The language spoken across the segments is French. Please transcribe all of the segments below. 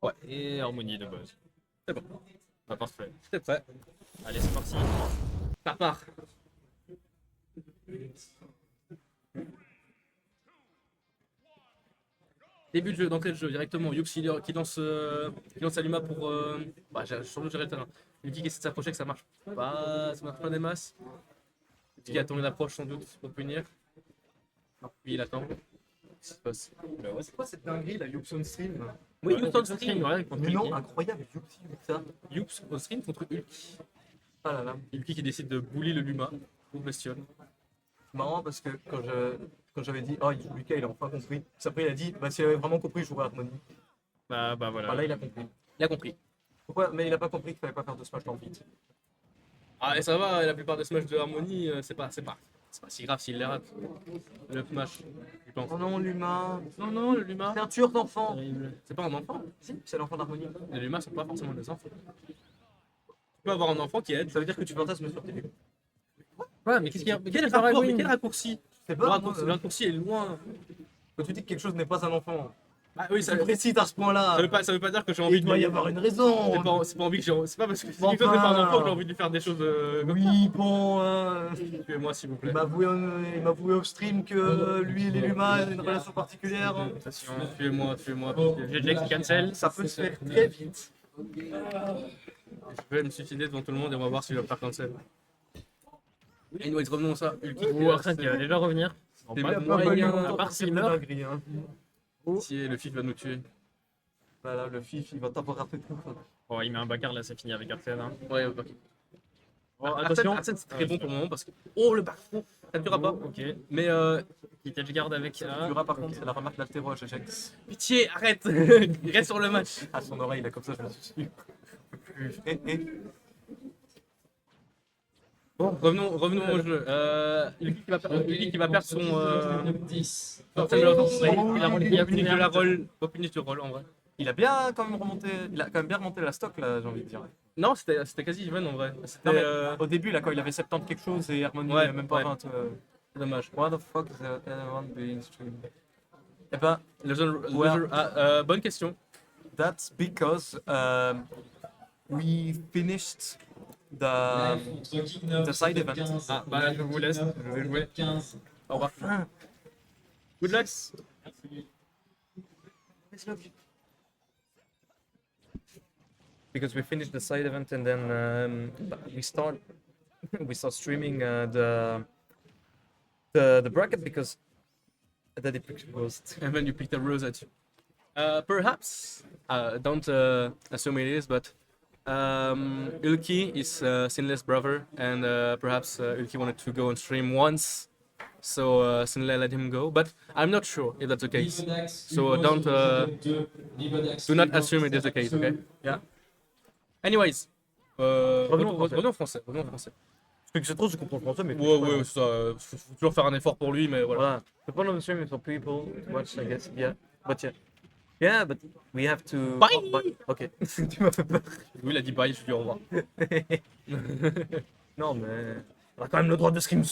Ouais. Et harmonie de base. C'est bon. Bah, parfait. C'est prêt. Allez, c'est parti. Ça part. Début de jeu, d'entrée de jeu, directement. Yups qui lance Aluma pour. Bah, surtout gérer le terrain. Yuki qui essaie de s'approcher, que ça marche pas des masses. Yuki attend une approche sans doute pour punir. Puis il attend. Qu'est-ce qui se passe? C'est quoi cette dinguerie là, Yups on stream là? Oui, Yups on stream, ouais, contre Mais non, Yuki. incroyable, Yups, ça. Yups on stream contre Hulk. Ah là là. Yuki qui décide de bully le Luma. Pauvre bestiole. C'est marrant parce que quand j'avais dit, oh, Lucas il a enfin compris. Puis après il a dit, bah s'il avait vraiment compris, je jouerais Harmony. Bah Bah voilà. là il a compris. Il a compris. Pourquoi? Mais il a pas compris qu'il fallait pas faire de smash dans le vide. Ah, et ça va, la plupart des smash de Harmony, c'est pas si grave s'il les rate. Le smash, je pense. Oh non, l'humain. Non, non, le Luma. C'est un tueur d'enfants. Terrible. C'est pas un enfant. Si, c'est l'enfant d'Harmony. Les Luma sont pas forcément des enfants. Tu peux avoir un enfant qui aide. Ça veut dire que tu fantasmes sur tes vues. Ouais, mais qu'est-ce qu'il y a? Quel rapport, mais quel raccourci? C'est Le pas raccourci, le raccourci est loin. Quand tu dis que quelque chose n'est pas un enfant, Bah oui, c'est précis à ce point-là. ça veut pas dire que j'ai Il envie de doit y lui. avoir une raison. C'est pas envie que c'est pas parce que c'est Enfin. quelque chose n'est pas un enfant que j'ai envie de lui faire des choses comme Oui, bon. tuez-moi s'il vous plaît. Il m'a avoué off stream que lui et les Luma ont une relation particulière. Attention, tuez-moi. J'ai Jack qui cancel. Ça peut se faire très vite. Je vais me suicider devant tout le monde et on va voir s'il va faire cancel. Anyways, revenons à ça. Hulky Ou Arsène qui va déjà revenir. C'est Il pas a de pas moyen. mal à part s'il meurt. dinguerie, hein. Si le fif va nous tuer. Voilà, le fif, il va t'avoir fait tout. Oh, il met un backer là, c'est fini avec Arsène. Hein. Ouais, ok. Oh, attention. Arsène, c'est très bon pour le moment parce que. Oh, le back throw. Ça ne durera pas. Ok. Mais Il edge guard avec. Tu verras par contre, c'est la remarque d'Altero, Jax. pitié, arrête. Reste sur le match. À son oreille, là, comme ça, je me suis dit. Bon, revenons au jeu. Hulky qui va perdre son. Punish de la roll. Pas punish de roll en vrai. Il a bien quand même remonté, il a quand même bien remonté la stock là, j'ai envie de dire. Non, c'était quasi even en vrai. C'était Non, mais au début là, quand il avait 70 quelque chose et Harmony Ouais, même pas ouais. 20. dommage. What the fuck is anyone being streamed? Eh ben, Le bonne question. that's because we finished the side event. Ah, bah je vous laisse. Je vais jouer. Au revoir. Good luck. Because we finished the side event and then we start streaming the bracket because Daddy picked Ghost. And then you picked a rose at you. Perhaps, don't assume it is, but Ulki is Sinle's brother, and perhaps Ulki wanted to go and stream once, so Sinle let him go. But I'm not sure if that's the case. So don't do not assume it is the case, okay? Yeah. Anyways, Revenons au revenons en français. Revenons en français. Parce que c'est trop, je comprends le français, mais. Ouais, c'est ça. Faut toujours faire un effort pour lui, mais voilà. Voilà. The point of the stream is for people to watch, I guess. Yeah. But yeah. Yeah, but we have to. Bye. Oh, bye. Ok. Tu m'as fait peur. Lui, il a dit bye, je lui dis au revoir. Non, mais. On a quand même le droit de stream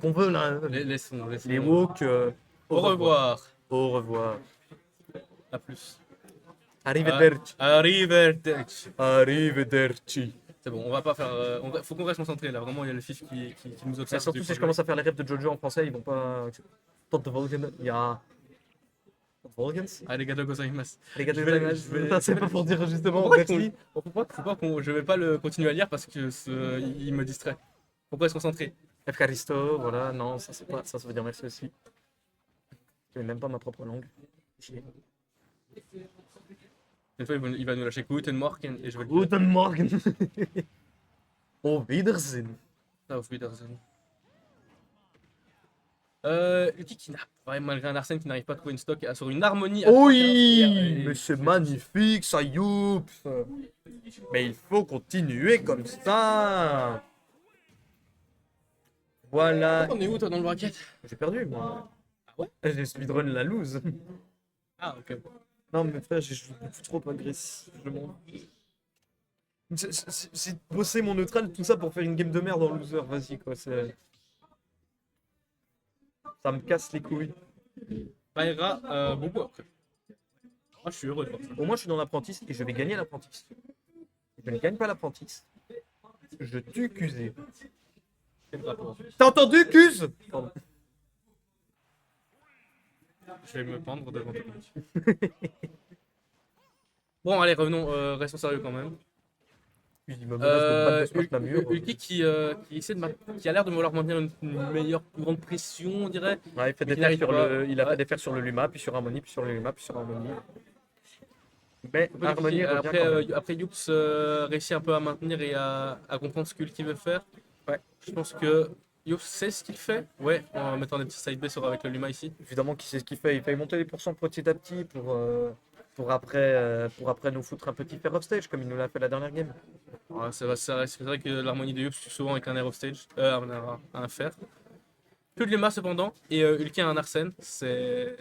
qu'on veut là. Laissons. Les woke. Au revoir. Au revoir. À plus. Arrivederci. Arrivederci. Arrivederci. C'est bon, on va pas faire. Faut qu'on reste concentré là. Vraiment, il y a le fif qui nous Et observe. surtout si je commence à faire les rêves de Jojo en français, ils vont pas. Tot de volgende. Ja. Tot volgens. Arigato gozaimasu. Arigato Je vais- gozaimasu. je vais- Ça, c'est pas pour dire justement Pourquoi merci. je vais pas le continuer à lire parce que il me distrait. Pourquoi se concentrer? Efkaristo, voilà, non, ça c'est pas. Ça veut dire merci aussi. Je n'ai même pas ma propre langue. Une fois, il va nous lâcher Guten Morgen et je vais le dire. Guten Morgen. Au Wiedersehen. Auf Wiedersehen. Ulti qui n'a ouais, malgré un Arsène qui n'arrive pas à trouver une stock sur une harmonie. À 3-15, Oui, mais c'est magnifique, ça youps. Mais il faut continuer comme ça. Voilà. On est où toi dans le bracket? J'ai perdu moi. Ah ouais? J'ai speedrun la lose. Ah ok. Non mais frère, je suis trop agressif. J'ai bossé mon neutral, tout ça pour faire une game de merde en loser. Vas-y quoi, c'est. Ça me casse les couilles. Baira beaucoup après. Ah, je suis heureux de voir ça. Au moins, je suis dans l'apprentisse et je vais gagner l'apprentisse. Je ne gagne pas l'apprentisse. Je tue Cusé. Quel rapport? T'as entendu, Cuse? Pardon. Je vais me pendre devant toi. Bon, allez, revenons, restons sérieux quand même. Cuse, il me menace de battre de smash la mur. Ulki qui essaie qui a l'air de vouloir maintenir une meilleure, plus grande pression, on dirait. Ouais, il fait des Il fers n'arrive sur pas. le... Il a Ouais. fait des fers sur le Luma, puis sur Harmony, puis sur le Luma, puis sur Harmony. Mais Un peu Harmony difficile. revient quand même. Après Yups réussit un peu à maintenir et à comprendre ce qu'Ulki veut faire. Ouais. Je pense que Yups sait ce qu'il fait. Ouais, en mettant des petits side B avec le Luma ici. Évidemment qu'il sait ce qu'il fait. Il fait monter les pourcents petit à petit pour après nous foutre un petit fair offstage comme il nous l'a fait la dernière game. Ouais, c'est vrai que l'harmonie de Yups tue souvent avec un air offstage, un fer. Plus de Luma cependant, et Ulki a un Arsène. C'est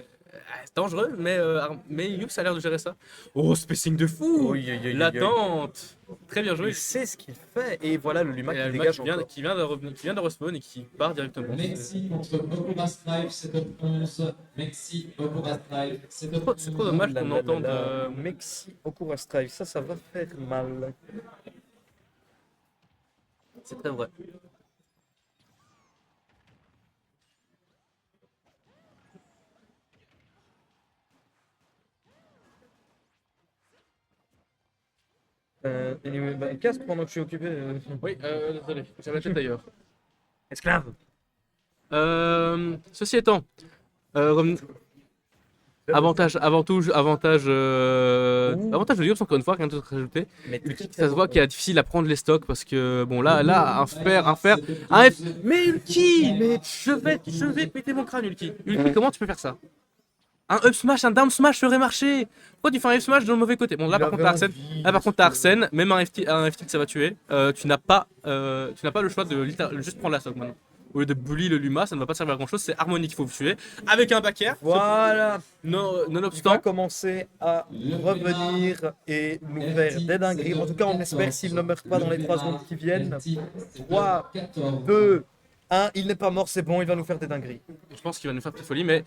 dangereux, mais Yups a l'air de gérer ça. Oh, spacing de fou! Oui, oui, oui, oui. L'attente! Très bien joué. Il sait ce qu'il fait. Et voilà le Luma Et qui le dégage match encore. qui vient de revenir, qui vient de respawn et qui part directement. Merci contre Okura Strive, c'est top 11. Merci Okura Strive, c'est top C'est trop 11. dommage Là, qu'on là, là, entende. là. Mexi Okura Strive, ça va faire mal. C'est très vrai. Anyway, bah, casse pendant que je suis occupé. Oui, désolé, j'avais la tête d'ailleurs. Esclave. Ceci étant, avantage, avantage de Yops encore une fois, rien d'autre à rajouter. Mais Ça se voit qu'il est difficile à prendre les stocks parce que bon là un fer, mais Ulki, mais je vais péter mon crâne Ulki. Ulki, comment tu peux faire ça? Un up smash, un down smash serait marché. Pourquoi tu fais un up smash dans le mauvais côté? Bon là par contre t'as Arsène, t'as Arsène, même un FT ça va tuer. Tu n'as pas le choix de juste prendre la stock maintenant. Au lieu de bully le Luma, ça ne va pas servir à grand chose, c'est Harmony qu'il faut tuer. Avec un back air, Voilà. non Il va obstant. commencer à revenir et nous faire des dingueries. En tout cas, on espère s'il ne meurt pas dans les 3 secondes qui viennent. 3, 2, 1, il n'est pas mort, c'est bon, il va nous faire des dingueries. Je pense qu'il va nous faire petite folie, mais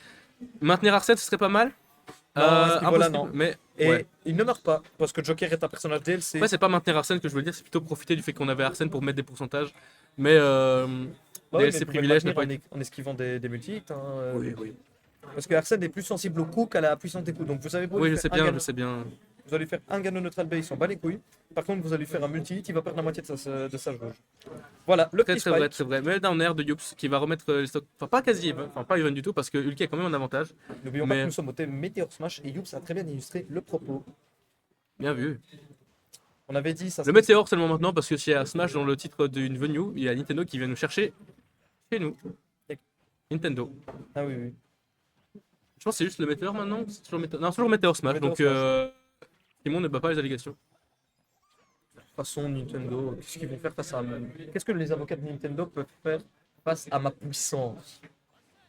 maintenir Arsène, ce serait pas mal. Non, à ce niveau-là, Impossible, non. mais Et ouais. il ne meurt pas, parce que Joker est un personnage DLC. Ouais, c'est pas maintenir Arsène que je veux dire, c'est plutôt profiter du fait qu'on avait Arsène pour mettre des pourcentages. Mais Bah oui, mais DLC il pouvait privilège le n'est pas. maintenir en esquivant des multi-hits. Hein, Oui. Parce que Arsène est plus sensible au coup qu'à la puissance des coups. Donc vous savez pas, Oui, je sais bien, je sais bien. vous allez faire un Gano neutral base, il s'en bat les couilles. Par contre, vous allez faire un multi-hit, il va perdre la moitié de sa jauge. Voilà, le petit Très vrai, spike. très vrai. Mais down air de Yups qui va remettre les stocks. Enfin, pas quasi even, enfin pas even du tout parce que Ulki a quand même un avantage. N'oublions pas Mais- que nous sommes au thème Meteor Smash et Yups a très bien illustré le propos. Bien vu. On avait dit ça. Le météore seulement maintenant parce que s'il y a Smash dans le titre d'une venue, il y a Nintendo qui vient nous chercher chez nous. Nintendo. Ah oui, oui. Je pense que c'est juste le météore maintenant. C'est toujours Non, c'est toujours Météor Smash. Météor Donc Smash. Simon ne bat pas les allégations. De toute façon, Nintendo, qu'est-ce qu'ils vont faire face à. Qu'est-ce que les avocats de Nintendo peuvent faire face à ma puissance?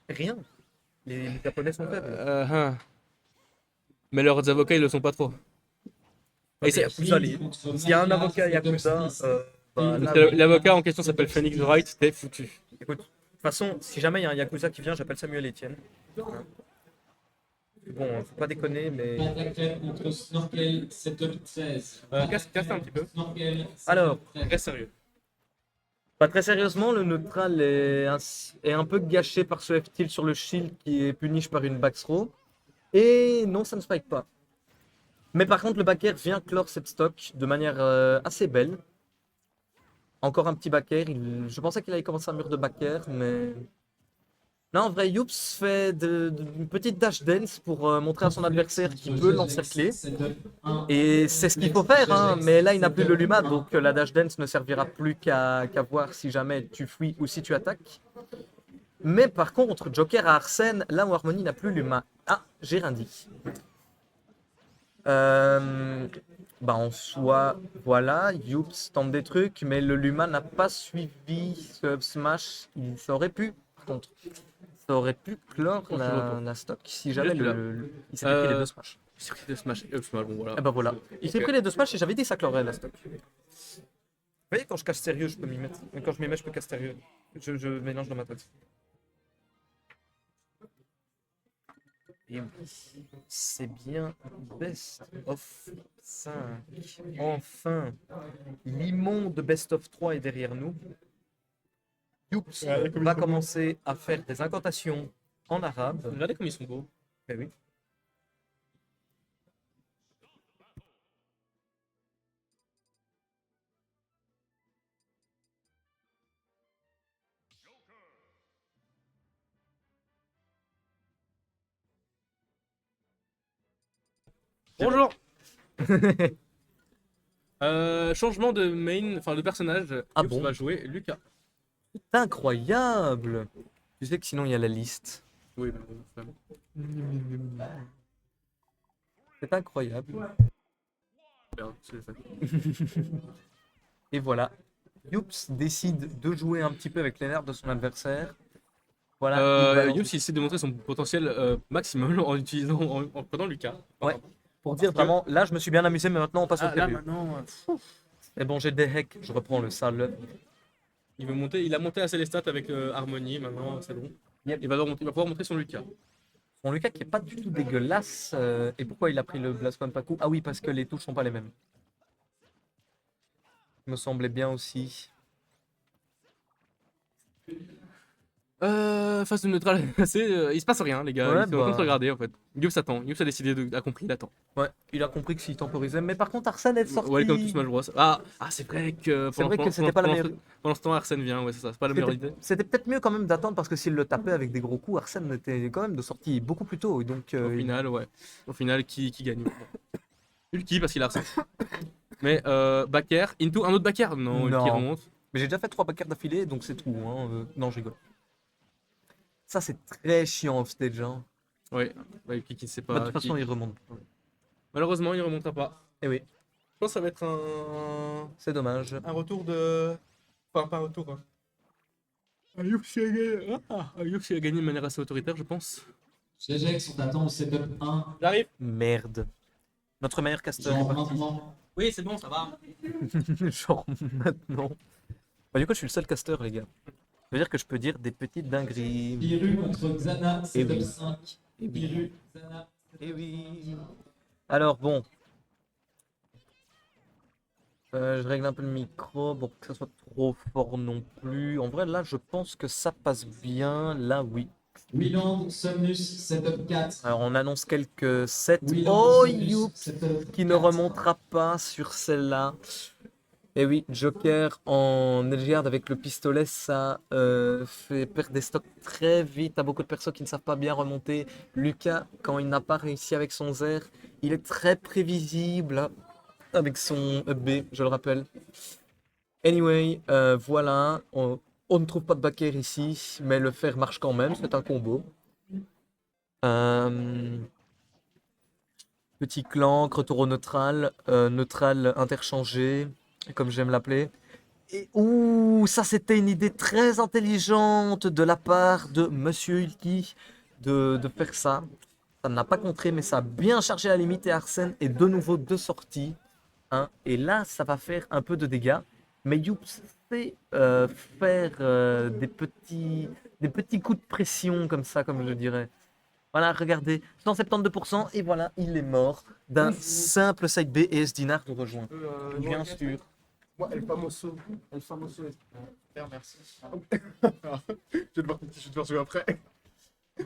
Rien. Les Japonais sont faibles. Mais leurs avocats ils le sont pas trop. Et c'est Yakuza, s'il y a un avocat Yakuza, bah, là, oui. L'avocat en question s'appelle Phoenix Wright, t'es foutu. Écoute, de toute façon, si jamais il y a un Yakuza qui vient, j'appelle Samuel Etienne. Bon, faut pas déconner, mais. Attaque contre Snorkel, c'est top 13. Casse un petit peu. Snorkel, c'est Alors, top 13. Reste sérieux. pas très sérieusement, le neutral est un peu gâché par ce F-tilt sur le shield qui est punish par une back throw. Et non, ça ne spike pas. Mais par contre, le back air vient clore cette stock de manière assez belle. Encore un petit back air. Je pensais qu'il allait commencer un mur de back air, mais. Non, en vrai, Youps fait une petite dash dance pour montrer à son adversaire qu'il peut l'encercler. C'est top 1. Et c'est ce qu'il faut faire, hein. Mais là, il n'a plus le Luma, donc la dash dance ne servira plus qu'à voir si jamais tu fuis ou si tu attaques. Mais par contre, Joker à Arsène, là où Harmony n'a plus Luma. Ah, j'ai rien dit. Bah en soi, voilà, Youps tente des trucs, mais le Luma n'a pas suivi ce up smash. Ça aurait pu, par contre, ça aurait pu clore la stock si jamais Je suis là. il s'était pris les deux smash. C'est pris de Smash et Smash, bon voilà. Et bah voilà, il s'est pris les deux smash et j'avais dit ça clorerait la stock. Vous voyez, quand je cache sérieux, je peux m'y mettre. Mais quand je m'y mets, je peux casse sérieux. Je mélange dans ma tête. Et oui, c'est bien Best of 5. Enfin, l'immonde Best of 3 est derrière nous. Youps va commencer à faire des incantations en arabe. Regardez comme ils sont beaux. Eh oui. Bonjour. Changement de main, enfin de personnage. Ah Youps bon va jouer Lucas. C'est incroyable. Tu sais que sinon il y a la liste. Oui, mais bon, C'est incroyable. bien, c'est ça. Et voilà. Youps décide de jouer un petit peu avec les nerfs de son adversaire. Voilà. il va- Youps il essaie de montrer son potentiel maximum en utilisant, en prenant Lucas. Ouais. Pour dire que- vraiment, là je me suis bien amusé, mais maintenant on passe au Ah, là sérieux. maintenant, C'est bon, j'ai des hacks, je reprends le sale. il a monté assez les stats avec Harmony, maintenant c'est bon. Yep. Il va pouvoir montrer son Lucas. Son Lucas qui est pas du tout dégueulasse. Et pourquoi il a pris le Blasphème Paku? Ah oui, parce que les touches sont pas les mêmes. Me semblait bien aussi. Phase de neutral, il se passe rien les gars, Ouais, il faut bah. regarder en fait. Youps attend, Youps a décidé, a compris, il attend. Ouais, il a compris que s'il temporisait. Mais par contre, Arsène est sorti. Welcome to Smash Bros. Ah, c'est vrai que C'est vrai que c'était pas la meilleure. pendant ce temps Arsène vient, ouais c'est ça, c'est pas la meilleure idée. C'était peut-être mieux quand même d'attendre parce que s'il le tapait avec des gros coups, Arsène était quand même de sortie beaucoup plus tôt. Et donc, Au final, ouais. Au final, qui gagne? Ulki parce qu'il a Arsène. Mais back air, into un autre back air? Non, Ulki Non. remonte. Mais j'ai déjà fait 3 backers d'affilée, donc c'est tout. Hein. Non, je rigole. Ça, c'est très chiant off-stage. Hein. Ouais, Ulki qui ne sait Bah, pas. de toute façon, il remonte. Malheureusement, il ne remontera pas. Eh oui, Je pense que ça va être c'est dommage. un retour de. Enfin, pas un retour. Hein. Youps, il a gagné de manière assez autoritaire, je pense. GG sont attendus au setup 1. J'arrive. Merde. Notre meilleur caster est Genre parti. maintenant. Oui, c'est bon, ça va. Genre maintenant. Bah, du coup, je suis le seul caster, les gars. Ça veut dire que je peux dire des petites dingueries. Biru contre Xana, setup oui. 5. Et oui. Biru, Xana. Eh oui. Alors, bon. Je règle un peu le micro pour que ça soit trop fort non plus. En vrai, là, je pense que ça passe bien. Là, oui. Wieland, Somnus, setup 4. Alors, on annonce quelques sets. Wieland, Oh, Somnus, youp, setup qui ne 4. remontera pas sur celle-là. Et oui, Joker en Edgeguard avec le pistolet, ça fait perdre des stocks très vite à beaucoup de personnes qui ne savent pas bien remonter. Lucas, quand il n'a pas réussi avec son Zer, il est très prévisible avec son B, je le rappelle. Anyway, voilà, on ne trouve pas de backer ici, mais le fer marche quand même, c'est un combo. Petit clan, retour au neutral, neutral interchangé, comme j'aime l'appeler. Et ouh, ça c'était une idée très intelligente de la part de Monsieur Ulki de faire ça. Ça n'a pas contré, mais ça a bien chargé la limite et Arsène est de nouveau de sortie. Hein. Et là, ça va faire un peu de dégâts. Mais Youps sait faire des petits coups de pression comme ça, comme je dirais. Voilà, regardez, 172% et voilà, il est mort d'un simple side B et Esdinar nous rejoint. Bien sûr. Moi, El Famoso. El Famoso. Super, merci. Je vais devoir jouer après.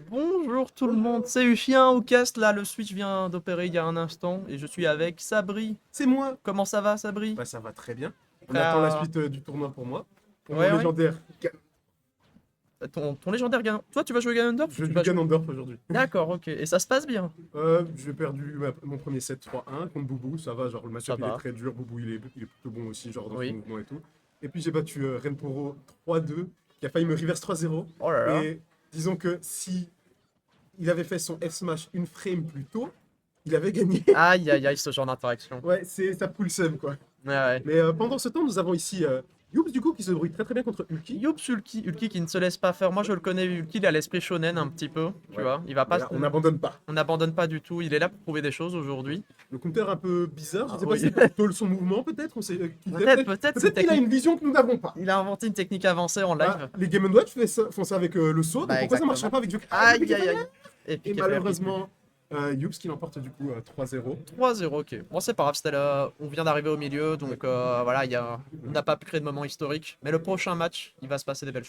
Bonjour tout le monde, c'est Uchien au cast, là le switch vient d'opérer il y a un instant et je suis avec Sabri. C'est moi. Comment ça va Sabri? Bah, ça va très bien. On Ah. attend la suite du tournoi pour moi. Pour Ouais, mon ouais. légendaire. Ton légendaire Ganon. Toi tu vas jouer Ganondorf? Je ou tu joue vas jouer- Ganondorf aujourd'hui. D'accord, ok, et ça se passe bien? J'ai perdu mon premier set 3-1 contre Boubou, ça va, genre le match-up Ça il va. est très dur, Boubou il est plutôt bon aussi, genre dans Oui. son mouvement et tout. Et puis j'ai battu Renporo 3-2, qui a failli me reverse 3-0. Oh là là. Et disons que si il avait fait son F-Smash une frame plus tôt, il avait gagné. Aïe aïe aïe, ce genre d'interaction. Ouais, ça poule seum quoi. Ouais, ouais. Mais pendant ce temps, nous avons ici Youps du coup qui se débrouille très très bien contre Ulki. Youps Ulki qui ne se laisse pas faire. Moi je le connais, Ulki, il a l'esprit shonen un petit peu, tu Ouais. vois. Il va pas. Voilà, on n'abandonne pas. On n'abandonne pas du tout. Il est là pour prouver des choses aujourd'hui. Le counter un peu bizarre, je sais Ah, pas oui. si c'est plutôt son mouvement peut-être, on sait, Peut-être c'est qu'il a technique. une vision que nous n'avons pas. Il a inventé une technique avancée en live. Ah, les Game ' Watch font ça avec le saut, Bah, donc pourquoi ça exactement. marcherait pas avec du... Aïe aïe aïe. Et Et Piqué Flair qui malheureusement, Youps qui l'emporte du coup 3-0. 3-0, ok. Bon, c'est pas grave, on vient d'arriver au milieu, donc voilà, on n'a pas pu créer de moment historique. Mais le prochain match, il va se passer des belles choses.